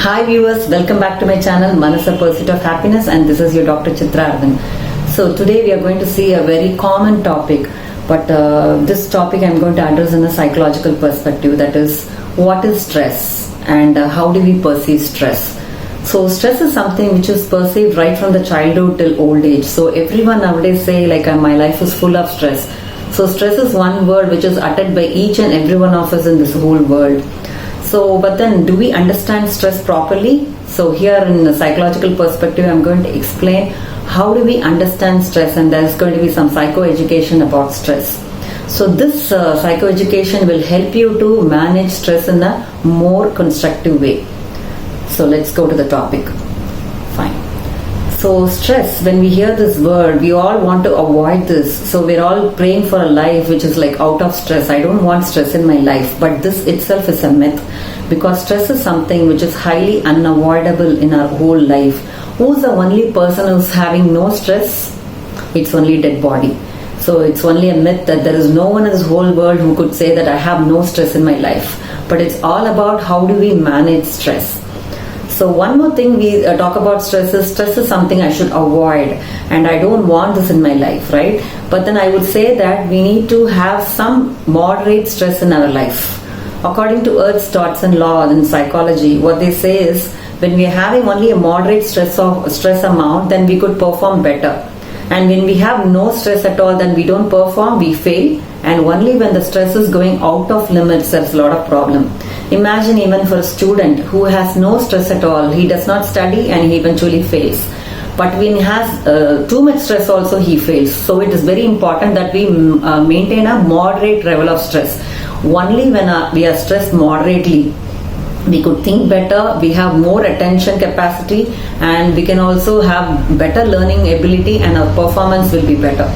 Hi viewers, welcome back to my channel Manasa Pursuit of Happiness, and this is your Dr. Chitra Aravind. So today we are going to see a very common topic, but this topic I am going to address in a psychological perspective, that is what is stress and how do we perceive stress. So stress is something which is perceived right from the childhood till old age. So everyone nowadays say like my life is full of stress. So stress is one word which is uttered by each and every one of us in this whole world. So, but then do we understand stress properly? So here in the psychological perspective, I'm going to explain how do we understand stress, and there's going to be some psychoeducation about stress. So this psychoeducation will help you to manage stress in a more constructive way. So let's go to the topic. Fine. So stress, when we hear this word, we all want to avoid this. So we're all praying for a life which is like out of stress. I don't want stress in my life. But this itself is a myth, because stress is something which is highly unavoidable in our whole life. Who's the only person who's having no stress? It's only dead body. So it's only a myth that there is no one in this whole world who could say that I have no stress in my life. But it's all about how do we manage stress. So one more thing we talk about stress is something I should avoid, and I don't want this in my life, right? But then I would say that we need to have some moderate stress in our life. According to Yerkes-dodsun law in psychology, what they say is when we are having only a moderate stress amount, then we could perform better. And when we have no stress at all, then we don't perform, we fail. And only when the stress is going out of limits, there's a lot of problem. Imagine even for a student who has no stress at all, he does not study and he eventually fails. But when he has too much stress also, he fails. So it is very important that we maintain a moderate level of stress. Only when we are stressed moderately, we could think better, we have more attention capacity, and we can also have better learning ability, and our performance will be better.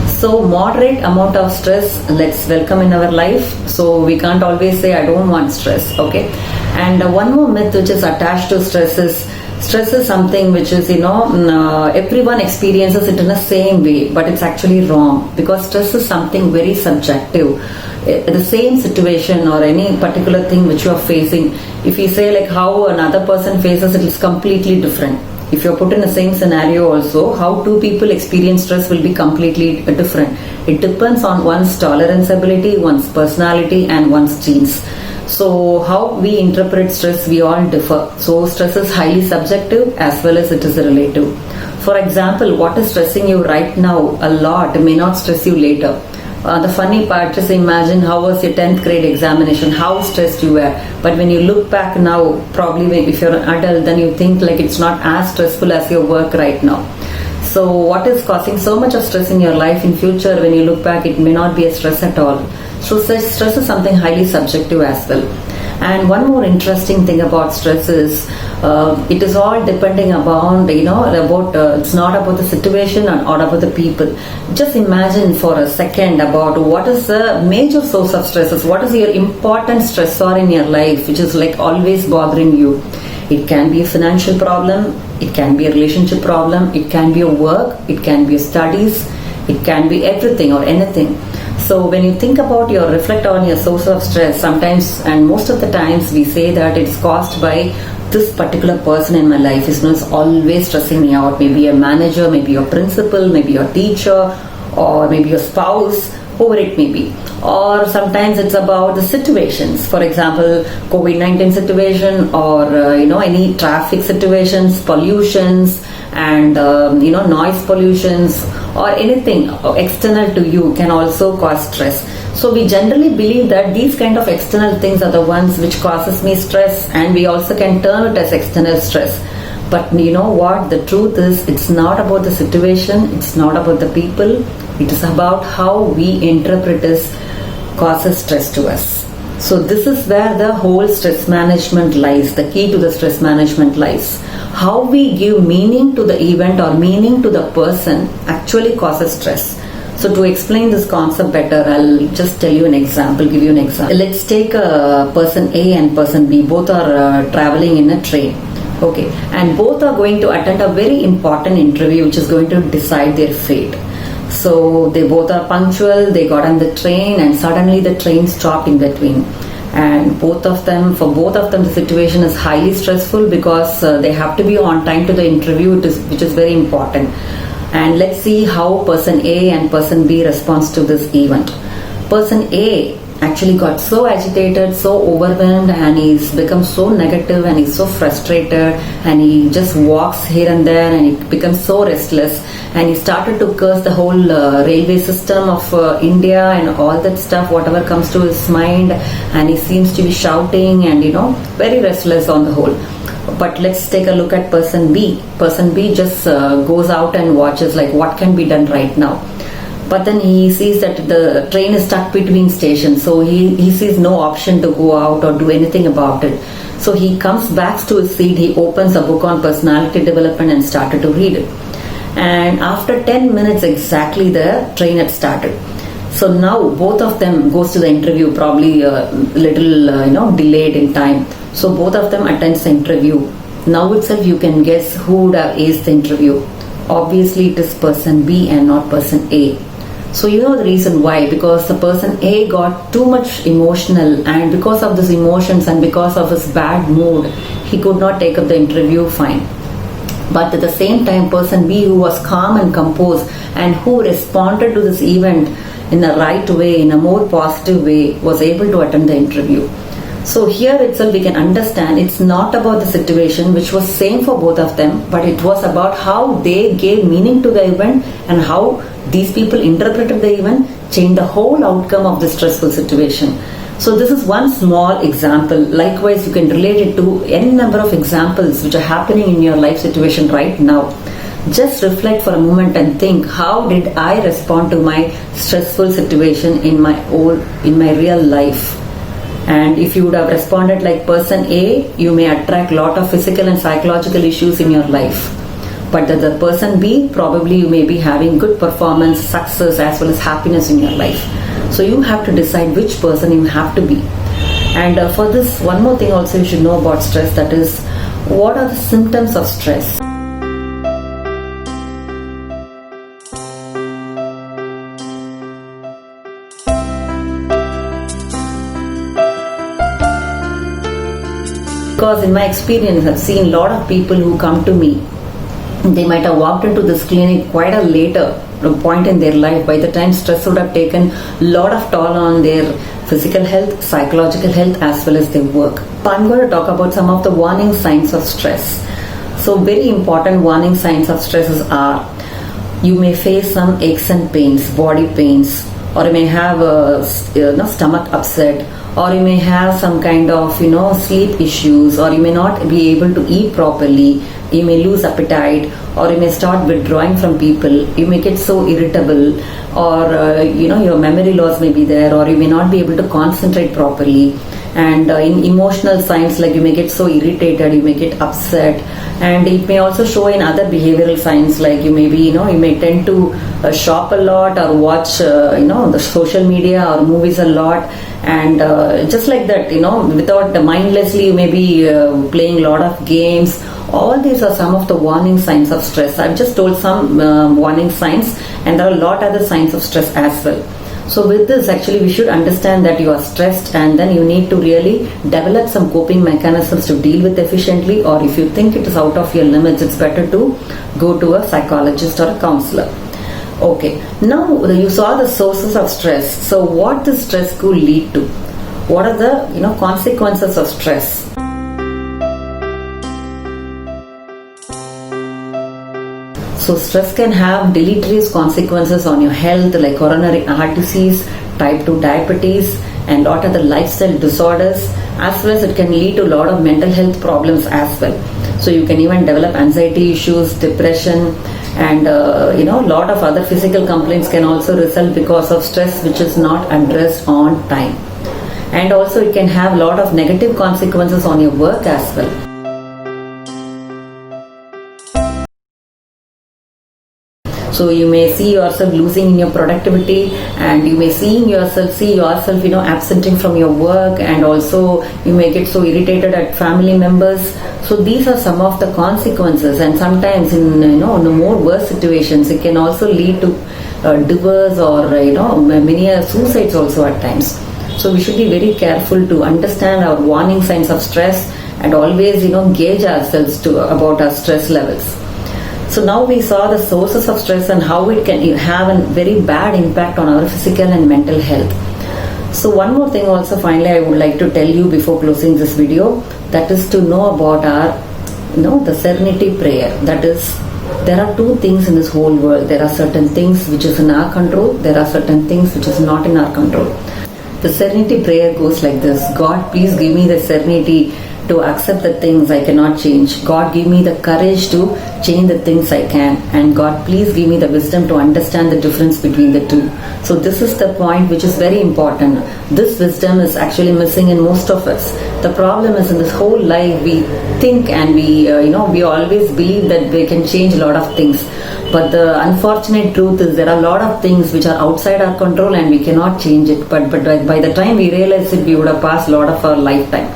So moderate amount of stress, let's welcome in our life. So we can't always say I don't want stress, okay? And one more myth which is attached to stress is something which is, everyone experiences it in the same way, but it's actually wrong, because stress is something very subjective. The same situation or any particular thing which you are facing, if you say like how another person faces it, is completely different. If you're put in the same scenario also, how two people experience stress will be completely different. It depends on one's tolerance ability, one's personality, and one's genes. So how we interpret stress, we all differ. So stress is highly subjective as well as it is relative. For example, what is stressing you right now a lot may not stress you later. The funny part is, imagine how was your 10th grade examination, how stressed you were. But when you look back now, probably if you're an adult, then you think like it's not as stressful as your work right now. So what is causing so much of stress in your life in future, when you look back, it may not be a stress at all. So stress is something highly subjective as well. And one more interesting thing about stress is it is all depending upon, it's not about the situation or about the people. Just imagine for a second about what is the major source of stresses. What is your important stressor in your life which is like always bothering you? It can be a financial problem, it can be a relationship problem, it can be a work, it can be a studies, it can be everything or anything. So when you think about reflect on your source of stress, sometimes and most of the times we say that it's caused by this particular person in my life is always stressing me out. Maybe a manager, maybe your principal, maybe your teacher, or maybe your spouse, whoever it may be. Or sometimes it's about the situations. For example, COVID-19 situation, or any traffic situations, pollutions, and noise pollutions, or anything external to you can also cause stress. So we generally believe that these kind of external things are the ones which causes me stress, and we also can term it as external stress. But you know what? The truth is, it's not about the situation, it's not about the people, it is about how we interpret this causes stress to us. So this is where the whole stress management lies, the key to the stress management lies. How we give meaning to the event or meaning to the person actually causes stress. So to explain this concept better, I'll just tell you an example, give you an example. Let's take a person A and person B. Both are traveling in a train. Okay, and both are going to attend a very important interview which is going to decide their fate. So they both are punctual, they got on the train, and suddenly the train stopped in between. and for both of them the situation is highly stressful because they have to be on time to the interview, which is very important. And let's see how person A and person B responds to this event. Person A actually got so agitated, so overwhelmed, and he's become so negative and he's so frustrated, and he just walks here and there and he becomes so restless, and he started to curse the whole railway system of India and all that stuff, whatever comes to his mind, and he seems to be shouting and very restless on the whole. But let's take a look at person B. Person B just goes out and watches like what can be done right now. But then he sees that the train is stuck between stations, so he sees no option to go out or do anything about it. So he comes back to his seat, he opens a book on personality development and started to read it. And after 10 minutes exactly, the train had started. So now both of them goes to the interview, probably a little delayed in time. So both of them attends the interview. Now itself you can guess who would have aced the interview. Obviously it is person B and not person A. So you know the reason why, because the person A got too much emotional, and because of these emotions and because of his bad mood, he could not take up the interview fine. But at the same time, person B, who was calm and composed and who responded to this event in the right way, in a more positive way, was able to attend the interview. So here itself we can understand it's not about the situation, which was same for both of them, but it was about how they gave meaning to the event and how these people interpreted the event changed the whole outcome of the stressful situation. So this is one small example. Likewise, you can relate it to any number of examples which are happening in your life situation right now. Just reflect for a moment and think, how did I respond to my stressful situation in my real life? And if you would have responded like person A, you may attract a lot of physical and psychological issues in your life. But the person B, probably you may be having good performance, success, as well as happiness in your life. So you have to decide which person you have to be. And for this, one more thing also you should know about stress, that is, what are the symptoms of stress? Because in my experience, I've seen a lot of people who come to me, they might have walked into this clinic quite a later point in their life. By the time stress would have taken a lot of toll on their physical health, psychological health, as well as their work. I'm going to talk about some of the warning signs of stress. So very important warning signs of stresses are, you may face some aches and pains, body pains, or you may have a stomach upset, or you may have some kind of sleep issues, or you may not be able to eat properly, you may lose appetite, or you may start withdrawing from people, you may get so irritable, or your memory loss may be there, or you may not be able to concentrate properly. And in emotional signs, like you may get so irritated, you may get upset, and it may also show in other behavioral signs, like you may be you may tend to shop a lot, or watch the social media or movies a lot, and just like that, without mindlessly you may be playing a lot of games. All these are some of the warning signs of stress. I've just told some warning signs, and there are a lot other signs of stress as well. So with this, actually we should understand that you are stressed, and then you need to really develop some coping mechanisms to deal with efficiently, or if you think it is out of your limits, it's better to go to a psychologist or a counselor. Okay, now you saw the sources of stress. So what the stress could lead to? What are the consequences of stress? So stress can have deleterious consequences on your health, like coronary heart disease, type 2 diabetes, and lot of the lifestyle disorders, as well as it can lead to a lot of mental health problems as well. So you can even develop anxiety issues, depression, and a lot of other physical complaints can also result because of stress which is not addressed on time. And also it can have a lot of negative consequences on your work as well. So you may see yourself losing in your productivity, and you may see yourself absenting from your work, and also you may get so irritated at family members. So these are some of the consequences, and sometimes in the more worse situations, it can also lead to divorce, or many suicides also at times. So we should be very careful to understand our warning signs of stress and always, gauge ourselves about our stress levels. So now we saw the sources of stress and how it can have a very bad impact on our physical and mental health. So one more thing also finally I would like to tell you before closing this video, that is to know about our, the serenity prayer. That is, there are two things in this whole world. There are certain things which is in our control. There are certain things which is not in our control. The serenity prayer goes like this: God, please give me the serenity to accept the things I cannot change. God, give me the courage to change the things I can. And God, please give me the wisdom to understand the difference between the two. So this is the point which is very important. This wisdom is actually missing in most of us. The problem is in this whole life, we think and we always believe that we can change a lot of things. But the unfortunate truth is there are a lot of things which are outside our control and we cannot change it. But by the time we realize it, we would have passed a lot of our lifetime.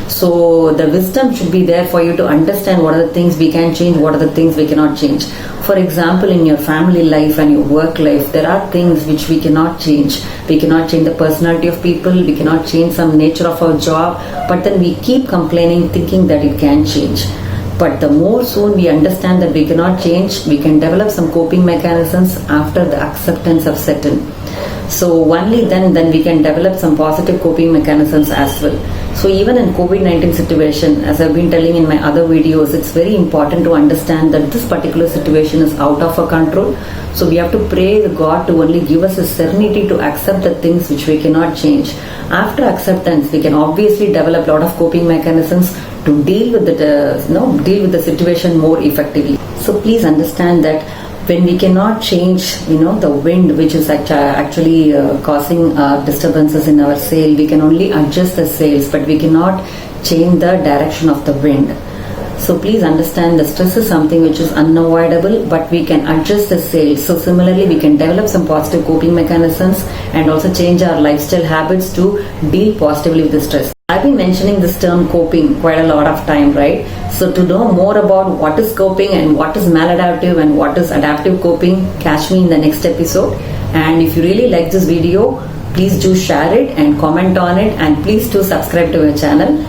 So the wisdom should be there for you to understand what are the things we can change, what are the things we cannot change. For example, in your family life and your work life, there are things which we cannot change. We cannot change the personality of people, we cannot change some nature of our job, but then we keep complaining thinking that it can change. But the more soon we understand that we cannot change, we can develop some coping mechanisms after the acceptance have set in. So only then we can develop some positive coping mechanisms as well. So even in COVID-19 situation, as I've been telling in my other videos, it's very important to understand that this particular situation is out of our control. So we have to pray to God to only give us a serenity to accept the things which we cannot change. After acceptance, we can obviously develop a lot of coping mechanisms to deal with the situation more effectively. So please understand that when we cannot change, the wind which is actually causing disturbances in our sail, we can only adjust the sails, but we cannot change the direction of the wind. So please understand the stress is something which is unavoidable, but we can adjust the sails. So similarly, we can develop some positive coping mechanisms and also change our lifestyle habits to deal positively with the stress. I've been mentioning this term coping quite a lot of time, right? So to know more about what is coping and what is maladaptive and what is adaptive coping, catch me in the next episode. And if you really like this video, please do share it and comment on it, and please do subscribe to our channel.